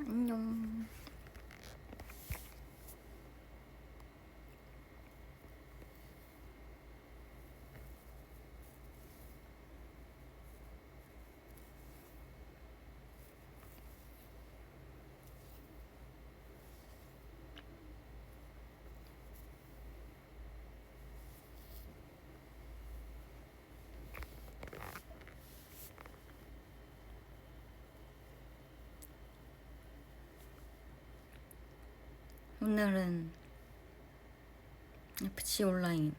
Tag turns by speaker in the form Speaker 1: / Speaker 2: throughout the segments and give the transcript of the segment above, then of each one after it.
Speaker 1: 안녕. 오늘은 FC 온라인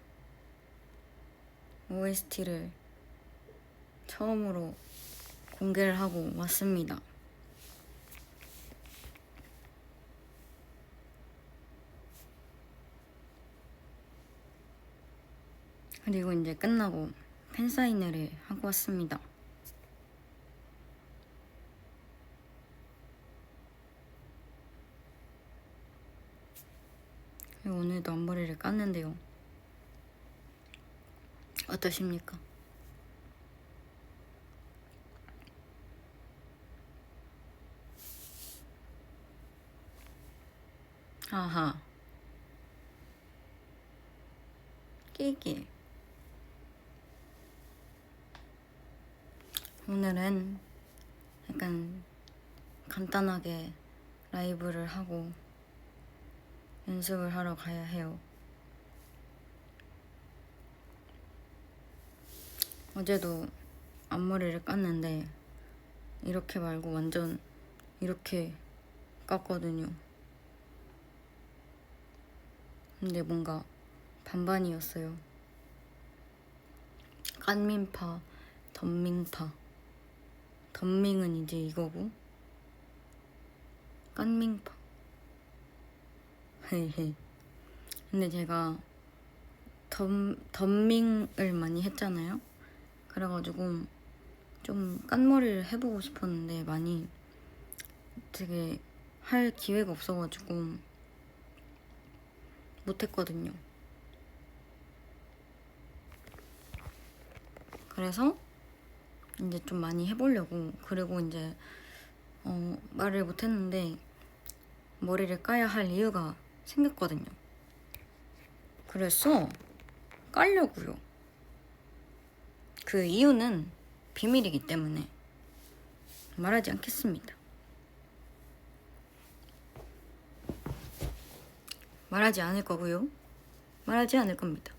Speaker 1: OST를 처음으로 공개를 하고 왔습니다. 그리고 이제 끝나고 팬사인회를 하고 왔습니다. 그리고 오늘도 앞머리를 깠는데요. 어떠십니까? 아하. 끼기. 오늘은 약간 간단하게 라이브를 하고 연습을 하러 가야 해요. 어제도 앞머리를 깠는데 이렇게 말고 완전 이렇게 깠거든요. 근데 뭔가 반반이었어요. 깐민파, 덤밍파. 덤밍은 이제 이거고 깐민파. 헤헤. 근데 제가 덤밍을 많이 했잖아요. 그래가지고 좀 깐머리를 해보고 싶었는데 많이 되게 할 기회가 없어가지고 못했거든요. 그래서 이제 좀 많이 해보려고. 그리고 이제 말을 못했는데 머리를 까야 할 이유가 생겼거든요. 그래서 깔려고요. 그 이유는 비밀이기 때문에 말하지 않겠습니다. 말하지 않을 거고요. 말하지 않을 겁니다.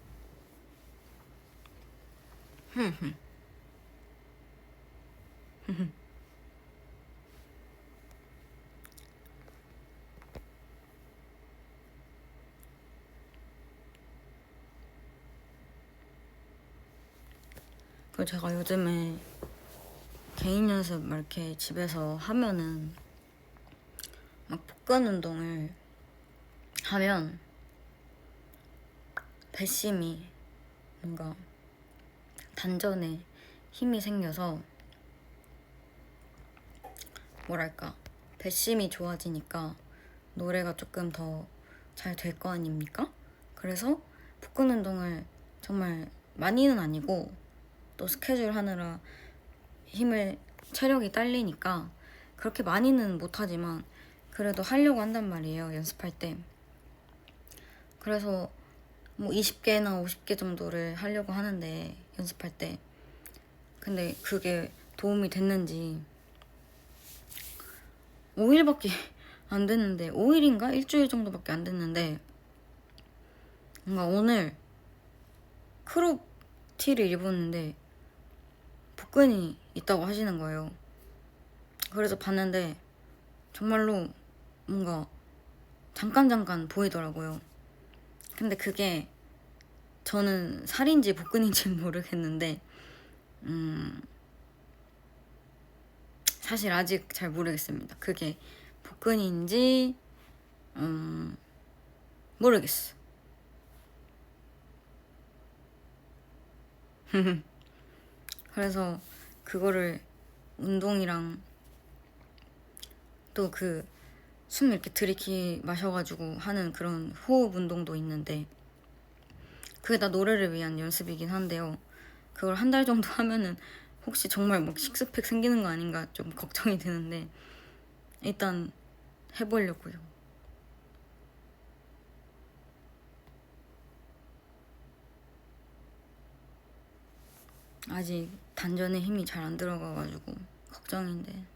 Speaker 1: 그리고 제가 요즘에 개인 연습 막 이렇게 집에서 하면은 막 복근 운동을 하면 배심이 뭔가 단전에 힘이 생겨서 뭐랄까 배심이 좋아지니까 노래가 조금 더 잘 될 거 아닙니까? 그래서 복근 운동을 정말 많이는 아니고 또 스케줄 하느라 체력이 딸리니까 그렇게 많이는 못하지만 그래도 하려고 한단 말이에요, 연습할 때. 그래서 뭐 20개나 50개 정도를 하려고 하는데 연습할 때. 근데 그게 도움이 됐는지 5일밖에 안 됐는데 5일인가? 일주일 정도밖에 안 됐는데 뭔가 오늘 크롭 티를 입었는데 복근이 있다고 하시는 거예요. 그래서 봤는데 정말로 뭔가 잠깐 보이더라고요. 근데 그게 저는 살인지 복근인지 모르겠는데 사실 아직 잘 모르겠습니다. 그게 복근인지 모르겠어. 그래서 그거를 운동이랑 또 그 숨 이렇게 들이키 마셔가지고 하는 그런 호흡 운동도 있는데 그게 다 노래를 위한 연습이긴 한데요. 그걸 한 달 정도 하면은 혹시 정말 막 식스팩 생기는 거 아닌가 좀 걱정이 되는데 일단 해보려고요. 아직 단전에 힘이 잘 안 들어가가지고 걱정인데.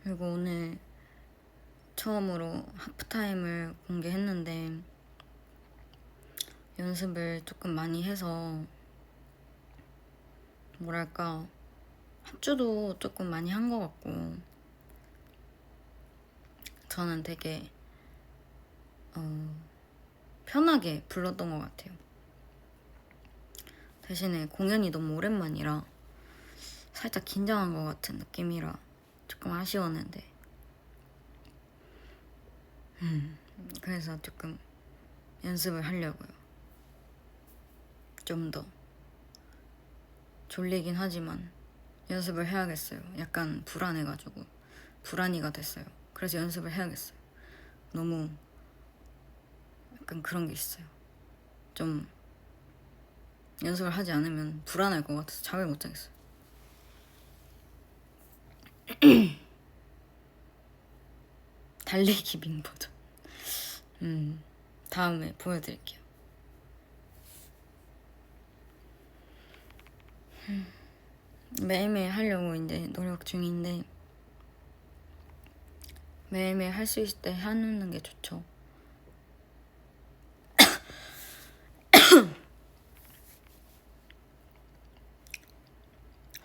Speaker 1: 그리고 오늘 처음으로 하프타임을 공개했는데 연습을 조금 많이 해서 뭐랄까 합주도 조금 많이 한 것 같고 저는 되게 편하게 불렀던 것 같아요. 대신에 공연이 너무 오랜만이라 살짝 긴장한 것 같은 느낌이라 조금 아쉬웠는데 그래서 조금 연습을 하려고요. 좀 더 졸리긴 하지만 연습을 해야겠어요. 약간 불안해가지고 불안이가 됐어요. 그래서 연습을 해야겠어요. 너무 약간 그런 게 있어요. 좀 연습을 하지 않으면 불안할 것 같아서 잠을 못 자겠어요. 달리기 민 버전. 다음에 보여드릴게요. 매일매일 하려고 이제 노력 중인데 매일매일 할 수 있을 때 해놓는 게 좋죠.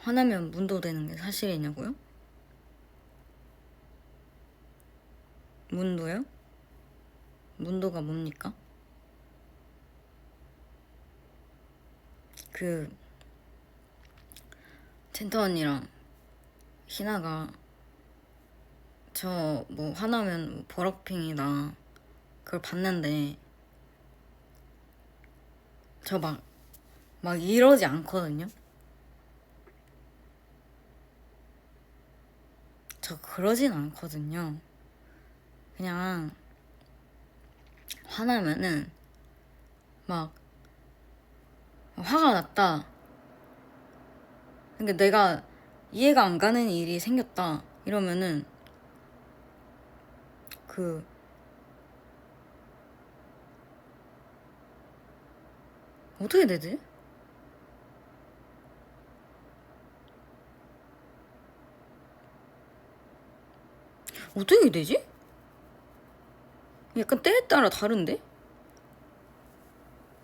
Speaker 1: 화나면 문도 되는 게 사실이냐고요? 문도요? 문도가 뭡니까? 젠터 언니랑 희나가 저 뭐 화나면 버럭핑이다 그걸 봤는데 저 막 이러지 않거든요. 저 그러진 않거든요. 그냥 화나면은 막 화가 났다. 그러니까 내가 이해가 안 가는 일이 생겼다 이러면은 어떻게 되지? 어떻게 되지? 약간 때에 따라 다른데?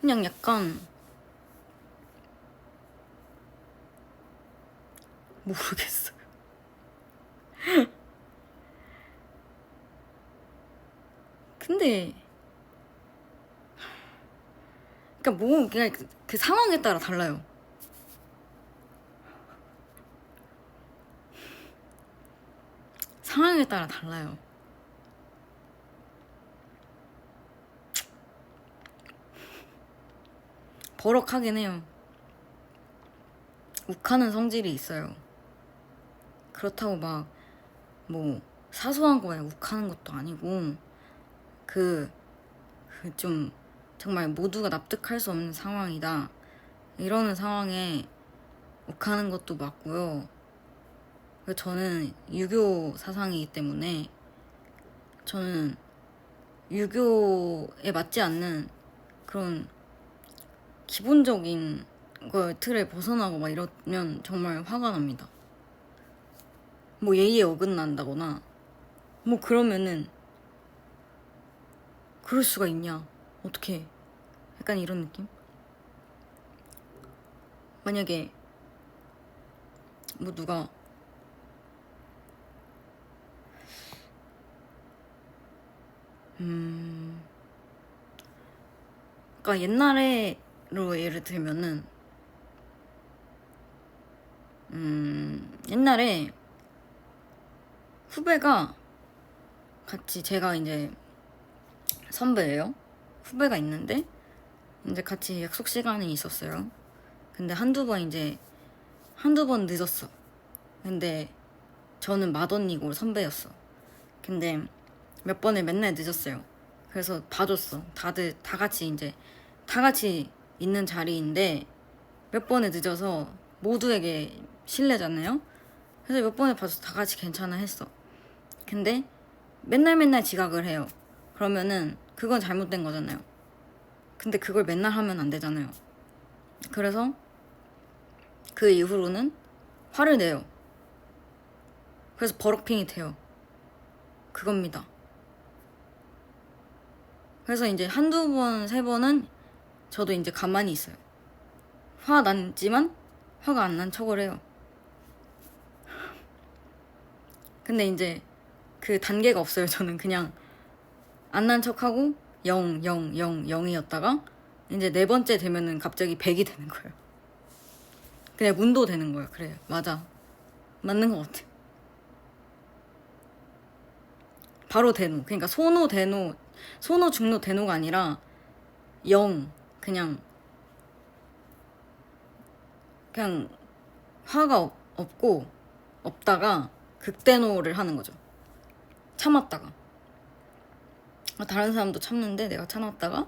Speaker 1: 그냥 약간 모르겠어요. 근데 그러니까 뭐 그냥 그 상황에 따라 달라요. 상황에 따라 달라요. 버럭하긴 해요. 욱하는 성질이 있어요. 그렇다고 막 뭐 사소한 거에 욱하는 것도 아니고 좀 정말 모두가 납득할 수 없는 상황이다 이러는 상황에 욱하는 것도 맞고요. 저는 유교 사상이기 때문에 저는 유교에 맞지 않는 그런 기본적인 걸 틀에 벗어나고 막 이러면 정말 화가 납니다. 뭐 예의에 어긋난다거나 뭐 그러면은 그럴 수가 있냐 어떻게 약간 이런 느낌? 만약에 뭐 누가 그러니까 옛날에로 예를 들면은 옛날에 후배가 같이 제가 이제 선배예요. 후배가 있는데 이제 같이 약속 시간이 있었어요. 근데 한두 번 늦었어. 근데 저는 맏언니고 선배였어. 근데 몇 번을 맨날 늦었어요. 그래서 봐줬어. 다들 다 같이 있는 자리인데 몇 번을 늦어서 모두에게 신뢰잖아요. 그래서 몇 번을 봐서 다 같이 괜찮아 했어. 근데 맨날 지각을 해요. 그러면은 그건 잘못된 거잖아요. 근데 그걸 맨날 하면 안 되잖아요. 그래서 그 이후로는 화를 내요. 그래서 버럭핑이 돼요. 그겁니다. 그래서 이제 한두 번, 세 번은 저도 이제 가만히 있어요. 화 났지만 화가 안 난 척을 해요. 근데 이제 그 단계가 없어요. 저는 그냥 안 난 척하고 0, 0, 0, 0이었다가 이제 네 번째 되면은 갑자기 100이 되는 거예요. 그냥 문도 되는 거예요. 그래요. 맞아. 맞는 것 같아. 바로 대노. 그러니까 소노, 대노, 소노, 중노, 대노가 아니라 0. 그냥 화가 없고 없다가 극대노를 하는 거죠. 참았다가. 다른 사람도 참는데 내가 참았다가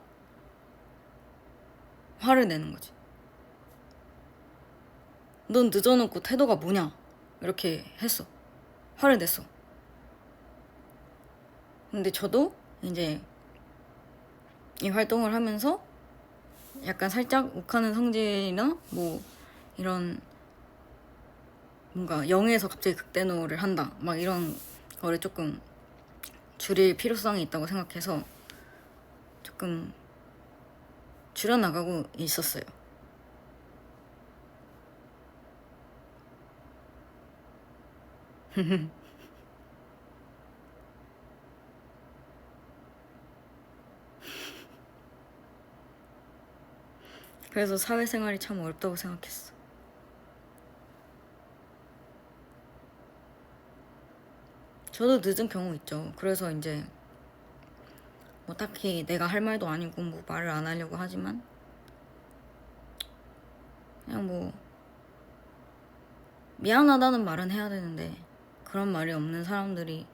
Speaker 1: 화를 내는 거지. 넌 늦어놓고 태도가 뭐냐? 이렇게 했어. 화를 냈어. 근데 저도 이제 이 활동을 하면서 약간 살짝 욱하는 성질이나 뭐 이런 뭔가 0에서 갑자기 극대노를 한다 막 이런 거를 조금 줄일 필요성이 있다고 생각해서 조금 줄여나가고 있었어요. 그래서 사회생활이 참 어렵다고 생각했어. 저도 늦은 경우 있죠. 그래서 이제 뭐 딱히 내가 할 말도 아니고 뭐 말을 안 하려고 하지만 그냥 뭐 미안하다는 말은 해야 되는데 그런 말이 없는 사람들이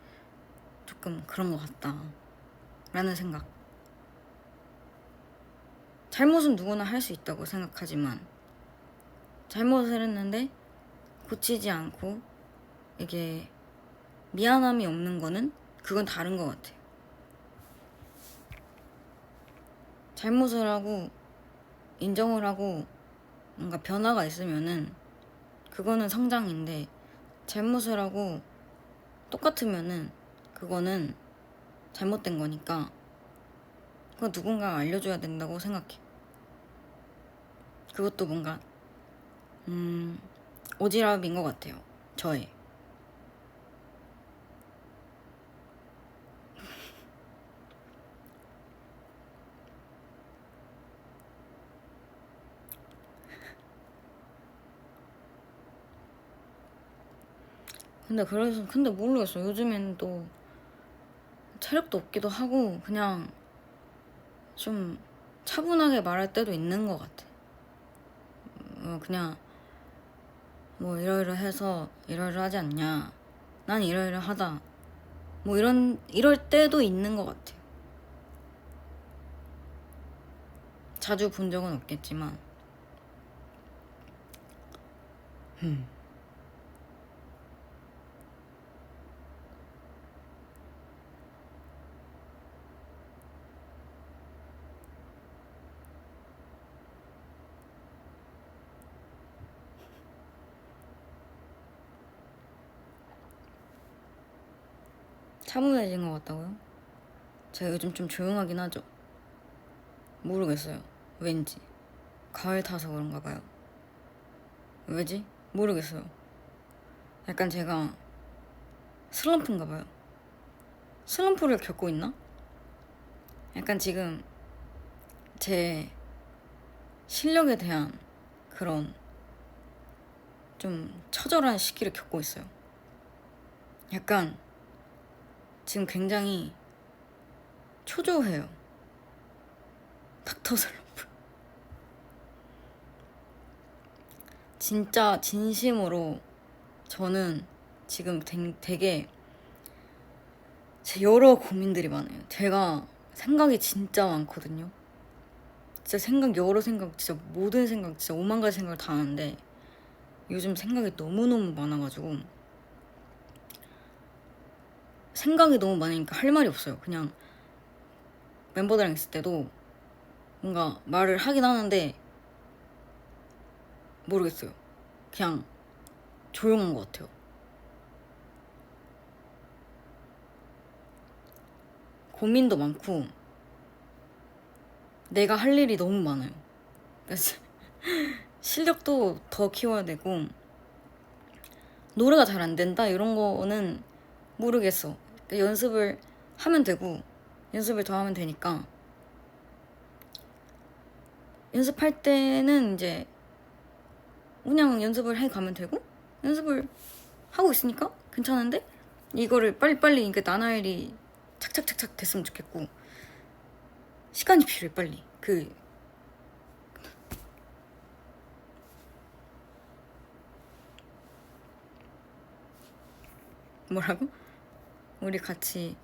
Speaker 1: 조금 그런 것 같다 라는 생각. 잘못은 누구나 할 수 있다고 생각하지만 잘못을 했는데 고치지 않고 이게 미안함이 없는 거는 그건 다른 것 같아요. 잘못을 하고 인정을 하고 뭔가 변화가 있으면은 그거는 성장인데 잘못을 하고 똑같으면은 그거는 잘못된 거니까 그거 누군가 알려줘야 된다고 생각해. 그것도 뭔가 오지랖인 것 같아요. 저의. 근데 모르겠어. 요즘엔 또 체력도 없기도 하고 그냥 좀 차분하게 말할 때도 있는 것 같아. 그냥 뭐 이러이러해서 이러이러하지 않냐. 난 이러이러하다. 뭐 이럴 때도 있는 것 같아. 자주 본 적은 없겠지만. 차분해진 것 같다고요? 제가 요즘 좀 조용하긴 하죠. 모르겠어요. 왠지. 가을 타서 그런가 봐요. 왜지? 모르겠어요. 약간 제가 슬럼프인가 봐요. 슬럼프를 겪고 있나? 약간 지금 제 실력에 대한 그런 좀 처절한 시기를 겪고 있어요. 약간 지금 굉장히 초조해요. 닥터 슬럼프. 진짜 진심으로 저는 지금 되게 제 여러 고민들이 많아요. 제가 생각이 진짜 많거든요. 진짜 여러 생각, 진짜 모든 생각, 진짜 5만 가지 생각을 다 하는데 요즘 생각이 너무너무 많아가지고 생각이 너무 많으니까 할 말이 없어요. 그냥 멤버들이랑 있을 때도 뭔가 말을 하긴 하는데 모르겠어요. 그냥 조용한 것 같아요. 고민도 많고 내가 할 일이 너무 많아요. 그래서 실력도 더 키워야 되고 노래가 잘 안 된다 이런 거는 모르겠어. 그러니까 연습을 하면 되고 연습을 더 하면 되니까 연습할 때는 이제 그냥 연습을 해 가면 되고 연습을 하고 있으니까 괜찮은데 이거를 빨리빨리 이게 나날이 착착착착 됐으면 좋겠고 시간이 필요해 빨리. 뭐라고? 우리 같이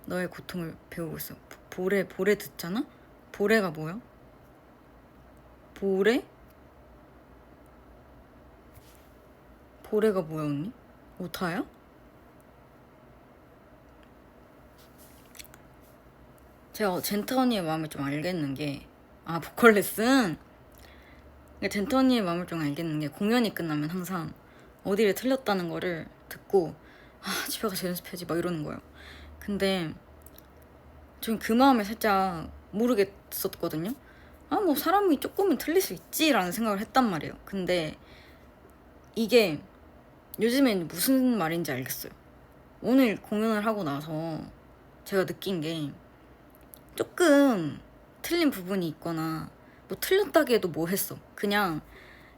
Speaker 1: 너의 고통을 배우고 있어. 보래 듣잖아? 보래가 뭐야? 보래? 보래가 뭐야 언니? 오타야? 제가 젠타 언니의 마음을 좀 알겠는 게 보컬 레슨? 젠타 언니의 마음을 좀 알겠는 게 공연이 끝나면 항상 어디를 틀렸다는 거를 듣고 집에 가서 연습해야지 막 이러는 거예요. 근데 전 그 마음을 살짝 모르겠었거든요. 뭐 사람이 조금은 틀릴 수 있지라는 생각을 했단 말이에요. 근데 이게 요즘엔 무슨 말인지 알겠어요. 오늘 공연을 하고 나서 제가 느낀 게 조금 틀린 부분이 있거나 뭐 틀렸다기에도 뭐 했어. 그냥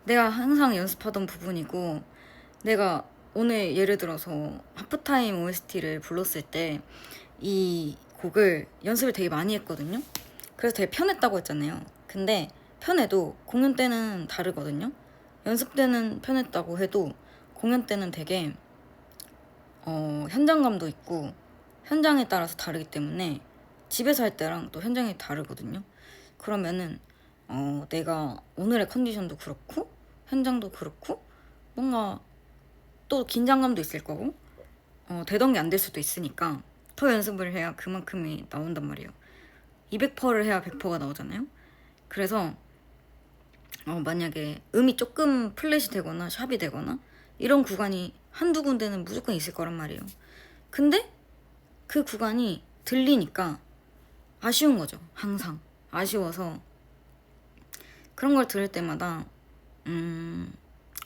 Speaker 1: 내가 항상 연습하던 부분이고 내가 오늘 예를 들어서 하프타임 OST를 불렀을 때 이 곡을 연습을 되게 많이 했거든요. 그래서 되게 편했다고 했잖아요. 근데 편해도 공연 때는 다르거든요. 연습 때는 편했다고 해도 공연 때는 되게 현장감도 있고 현장에 따라서 다르기 때문에 집에서 할 때랑 또 현장이 다르거든요. 그러면은 내가 오늘의 컨디션도 그렇고 현장도 그렇고 뭔가 또 긴장감도 있을 거고 되던 게 안 될 수도 있으니까 더 연습을 해야 그만큼이 나온단 말이에요. 200%를 해야 100%가 나오잖아요. 그래서 만약에 음이 조금 플랫이 되거나 샵이 되거나 이런 구간이 한두 군데는 무조건 있을 거란 말이에요. 근데 그 구간이 들리니까 아쉬운 거죠. 항상 아쉬워서 그런 걸 들을 때마다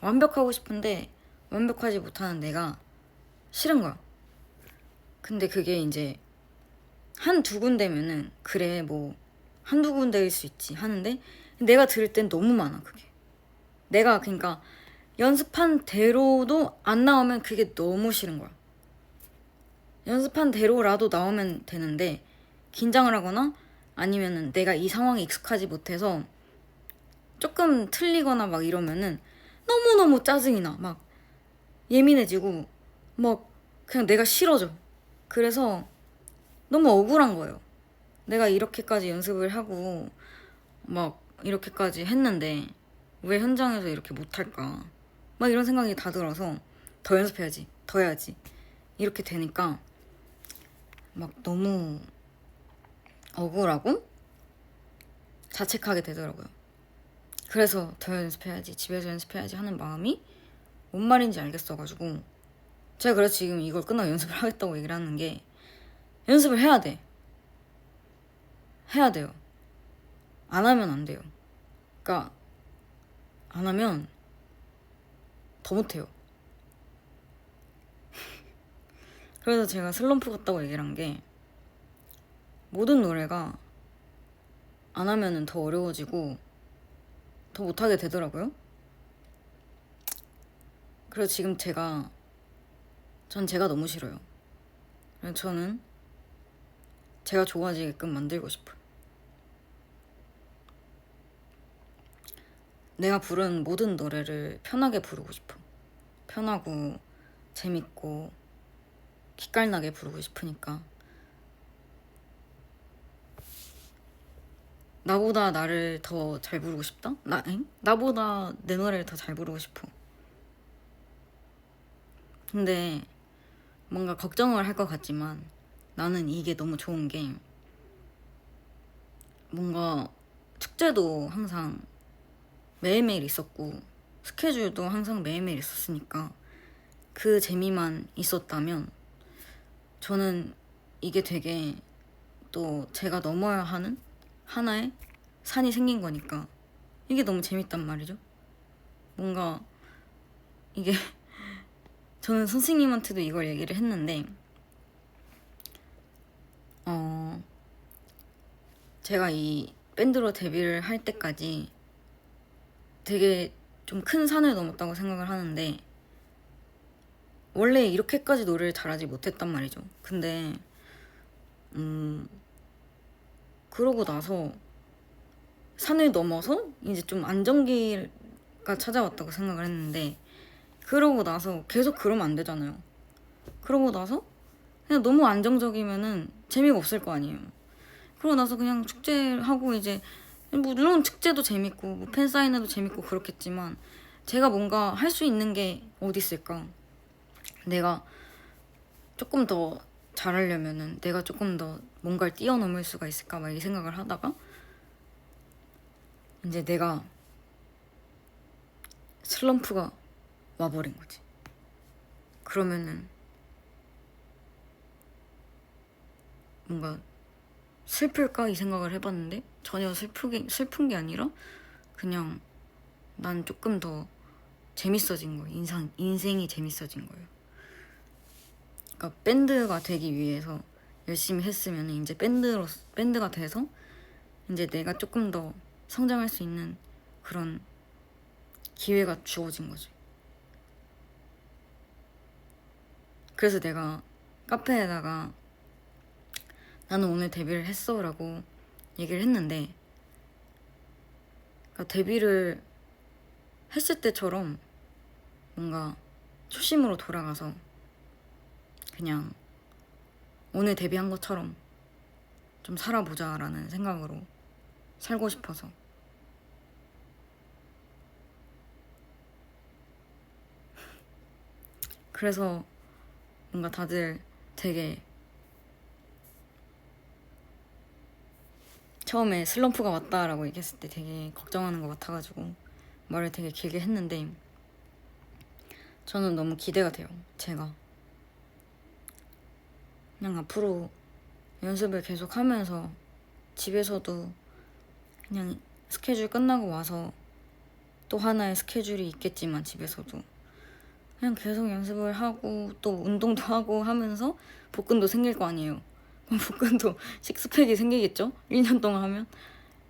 Speaker 1: 완벽하고 싶은데 완벽하지 못하는 내가 싫은 거야. 근데 그게 이제 한두 군데면은 그래 뭐 한두 군데일 수 있지 하는데 내가 들을 땐 너무 많아 그게. 내가 그러니까 연습한 대로도 안 나오면 그게 너무 싫은 거야. 연습한 대로라도 나오면 되는데 긴장을 하거나 아니면은 내가 이 상황에 익숙하지 못해서 조금 틀리거나 막 이러면은 너무너무 짜증이 나. 막 예민해지고 막 그냥 내가 싫어져. 그래서 너무 억울한 거예요. 내가 이렇게까지 연습을 하고 막 이렇게까지 했는데 왜 현장에서 이렇게 못할까? 막 이런 생각이 다 들어서 더 연습해야지, 더 해야지. 이렇게 되니까 막 너무 억울하고 자책하게 되더라고요. 그래서 더 연습해야지, 집에서 연습해야지 하는 마음이 뭔 말인지 알겠어가지고 제가 그래서 지금 이걸 끝나고 연습을 하겠다고 얘기를 하는 게 연습을 해야 돼. 해야 돼요. 안 하면 안 돼요. 그러니까 안 하면 더 못해요. 그래서 제가 슬럼프 같다고 얘기를 한 게 모든 노래가 안 하면은 더 어려워지고 더 못하게 되더라고요. 그래서 지금 전 제가 너무 싫어요. 그래서 저는 제가 좋아지게끔 만들고 싶어요. 내가 부른 모든 노래를 편하게 부르고 싶어. 편하고 재밌고 기깔나게 부르고 싶으니까 나보다 나를 더 잘 부르고 싶다? 나보다 내 노래를 더 잘 부르고 싶어. 근데 뭔가 걱정을 할 것 같지만 나는 이게 너무 좋은 게 뭔가 축제도 항상 매일매일 있었고 스케줄도 항상 매일매일 있었으니까 그 재미만 있었다면 저는 이게 되게 또 제가 넘어야 하는 하나의 산이 생긴 거니까 이게 너무 재밌단 말이죠. 뭔가 이게 저는 선생님한테도 이걸 얘기를 했는데 제가 이 밴드로 데뷔를 할 때까지 되게 좀 큰 산을 넘었다고 생각을 하는데 원래 이렇게까지 노래를 잘하지 못했단 말이죠. 근데 그러고 나서 산을 넘어서 이제 좀 안정기가 찾아왔다고 생각을 했는데 그러고 나서 계속 그러면 안 되잖아요. 그러고 나서 그냥 너무 안정적이면은 재미가 없을 거 아니에요. 그러고 나서 그냥 축제하고 이제 뭐 물론 축제도 재밌고 뭐 팬사인회도 재밌고 그렇겠지만 제가 뭔가 할 수 있는 게 어디 있을까? 내가 조금 더 잘하려면은 내가 조금 더 뭔가를 뛰어넘을 수가 있을까? 막 이 생각을 하다가 이제 내가 슬럼프가 와버린 거지. 그러면은 뭔가 슬플까 이 생각을 해봤는데 전혀 슬픈 게 아니라 그냥 난 조금 더 재밌어진 거예요. 인생이 재밌어진 거예요. 그러니까 밴드가 되기 위해서 열심히 했으면 이제 밴드가 돼서 이제 내가 조금 더 성장할 수 있는 그런 기회가 주어진 거지. 그래서 내가 카페에다가 나는 오늘 데뷔를 했어 라고 얘기를 했는데 그러니까 데뷔를 했을 때처럼 뭔가 초심으로 돌아가서 그냥 오늘 데뷔한 것처럼 좀 살아보자 라는 생각으로 살고 싶어서. 그래서 뭔가 다들 되게 처음에 슬럼프가 왔다라고 얘기했을 때 되게 걱정하는 것 같아가지고 말을 되게 길게 했는데 저는 너무 기대가 돼요. 제가 그냥 앞으로 연습을 계속 하면서 집에서도 그냥 스케줄 끝나고 와서 또 하나의 스케줄이 있겠지만 집에서도 그냥 계속 연습을 하고 또 운동도 하고 하면서 복근도 생길 거 아니에요. 그럼 복근도 식스팩이 생기겠죠? 1년 동안 하면.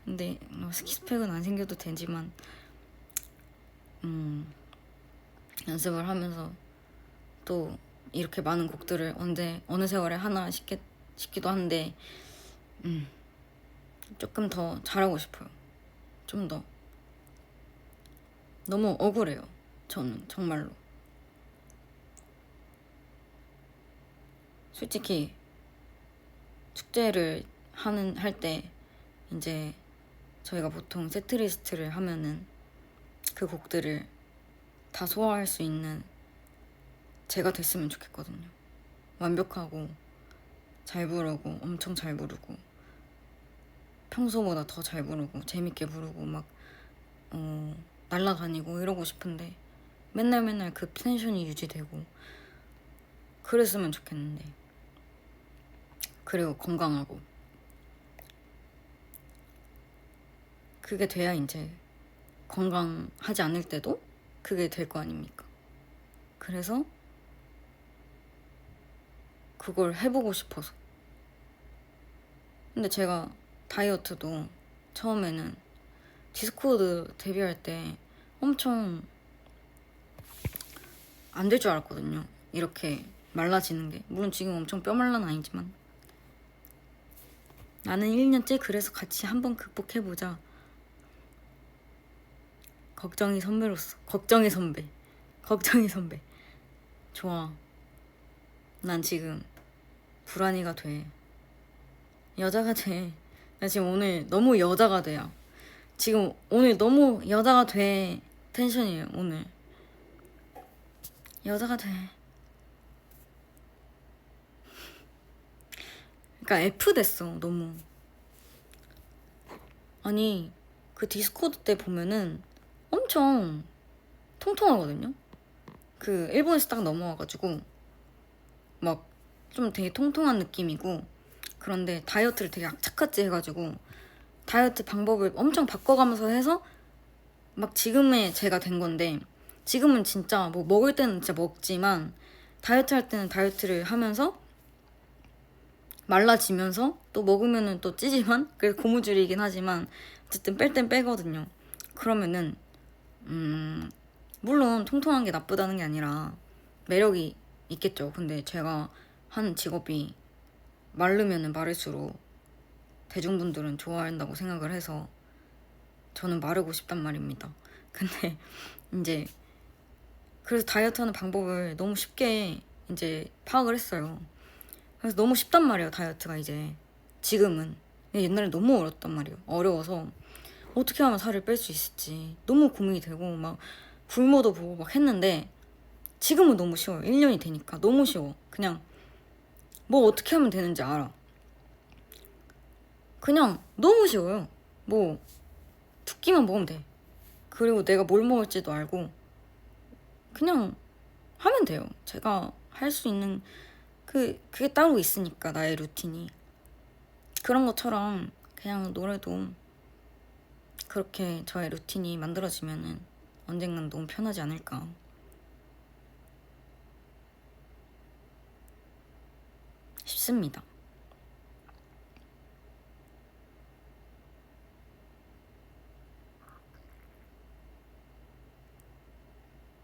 Speaker 1: 근데 뭐 식스팩은 안 생겨도 되지만 연습을 하면서 또 이렇게 많은 곡들을 언제 어느 세월에 하나 싶기도 한데 조금 더 잘하고 싶어요. 좀 더. 너무 억울해요. 저는 정말로. 솔직히 축제를 할 때 이제 저희가 보통 세트리스트를 하면은 그 곡들을 다 소화할 수 있는 제가 됐으면 좋겠거든요. 완벽하고 잘 부르고 엄청 잘 부르고 평소보다 더 잘 부르고 재밌게 부르고 막 날라다니고 이러고 싶은데 맨날 그 텐션이 유지되고 그랬으면 좋겠는데 그리고 건강하고 그게 돼야 이제 건강하지 않을 때도 그게 될 거 아닙니까? 그래서 그걸 해보고 싶어서. 근데 제가 다이어트도 처음에는 디스코드 데뷔할 때 엄청 안 될 줄 알았거든요. 이렇게 말라지는 게. 물론 지금 엄청 뼈말라는 아니지만 나는 1년째 그래서 같이 한번 극복해보자. 걱정이 선배로서. 걱정이 선배. 좋아. 난 지금 불안이가 돼. 여자가 돼. 나 지금 오늘 너무 여자가 돼요. 지금 오늘 너무 여자가 돼 텐션이에요. 오늘 여자가 돼. 그러니까 F 됐어 너무. 아니 그 디스코드 때 보면은 엄청 통통하거든요. 그 일본에서 딱 넘어와가지고 막 좀 되게 통통한 느낌이고, 그런데 다이어트를 되게 악착같이 해가지고 다이어트 방법을 엄청 바꿔가면서 해서 막 지금의 제가 된 건데, 지금은 진짜 뭐 먹을 때는 진짜 먹지만 다이어트 할 때는 다이어트를 하면서 말라지면서 또 먹으면은 또 찌지만, 그래서 고무줄이긴 하지만 어쨌든 뺄 땐 빼거든요. 그러면은 물론 통통한 게 나쁘다는 게 아니라 매력이 있겠죠. 근데 제가 하는 직업이 마르면은 마를수록 대중분들은 좋아한다고 생각을 해서 저는 마르고 싶단 말입니다. 근데 이제 그래서 다이어트 하는 방법을 너무 쉽게 이제 파악을 했어요. 그래서 너무 쉽단 말이에요, 다이어트가 이제. 지금은. 옛날에 너무 어렵단 말이에요. 어려워서 어떻게 하면 살을 뺄 수 있을지 너무 고민이 되고 막 굶어도 보고 막 했는데, 지금은 너무 쉬워요. 1년이 되니까 너무 쉬워. 그냥 뭐 어떻게 하면 되는지 알아. 그냥 너무 쉬워요. 뭐 두 끼만 먹으면 돼. 그리고 내가 뭘 먹을지도 알고 그냥 하면 돼요. 제가 할 수 있는 그게 따로 있으니까, 나의 루틴이. 그런 것처럼 그냥 노래도 그렇게 저의 루틴이 만들어지면은 언젠간 너무 편하지 않을까 싶습니다.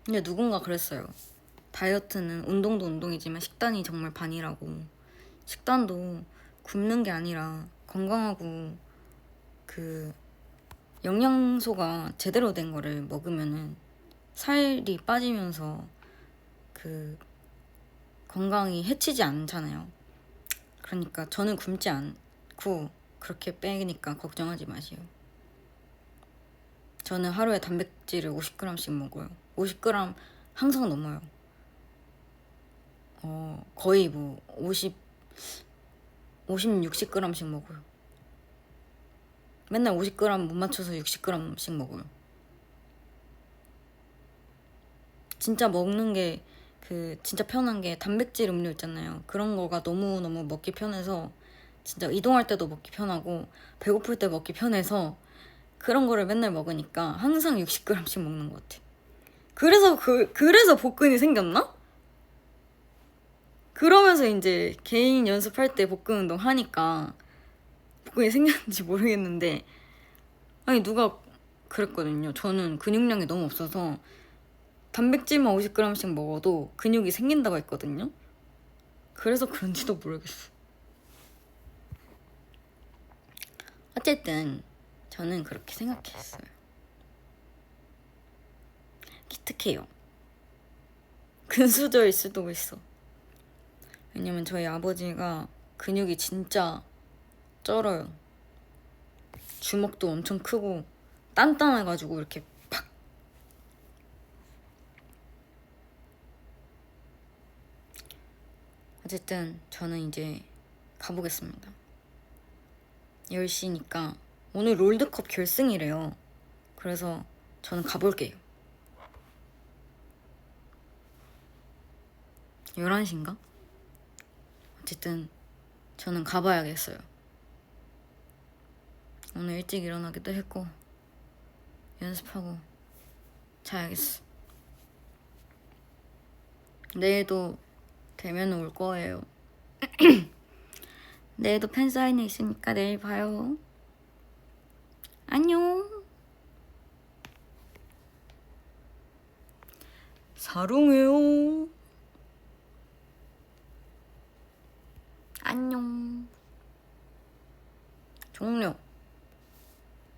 Speaker 1: 근데 누군가 그랬어요. 다이어트는 운동도 운동이지만 식단이 정말 반이라고. 식단도 굶는 게 아니라 건강하고 그 영양소가 제대로 된 거를 먹으면은 살이 빠지면서 그 건강이 해치지 않잖아요. 그러니까 저는 굶지 않고 그렇게 빼니까 걱정하지 마세요. 저는 하루에 단백질을 50g씩 먹어요. 50g 항상 넘어요. 거의 뭐 50, 60g씩 먹어요. 맨날 50g 못 맞춰서 60g씩 먹어요. 진짜 먹는 게 진짜 편한 게 단백질 음료 있잖아요. 그런 거가 너무너무 먹기 편해서, 진짜 이동할 때도 먹기 편하고 배고플 때 먹기 편해서 그런 거를 맨날 먹으니까 항상 60g씩 먹는 것 같아. 그래서 복근이 생겼나? 그러면서 이제 개인 연습할 때 복근 운동 하니까 복근이 생겼는지 모르겠는데, 아니 누가 그랬거든요. 저는 근육량이 너무 없어서 단백질만 50g씩 먹어도 근육이 생긴다고 했거든요. 그래서 그런지도 모르겠어. 어쨌든 저는 그렇게 생각했어요. 기특해요. 근수저일 수도 있어. 왜냐면 저희 아버지가 근육이 진짜 쩔어요. 주먹도 엄청 크고 단단해가지고 이렇게 팍. 어쨌든 저는 이제 가보겠습니다. 10시니까 오늘 롤드컵 결승이래요. 그래서 저는 가볼게요. 11시인가? 어쨌든 저는 가봐야겠어요. 오늘 일찍 일어나기도 했고 연습하고 자야겠어. 내일도 되면 올 거예요. 내일도 팬사인회 있으니까 내일 봐요. 안녕. 사랑해요.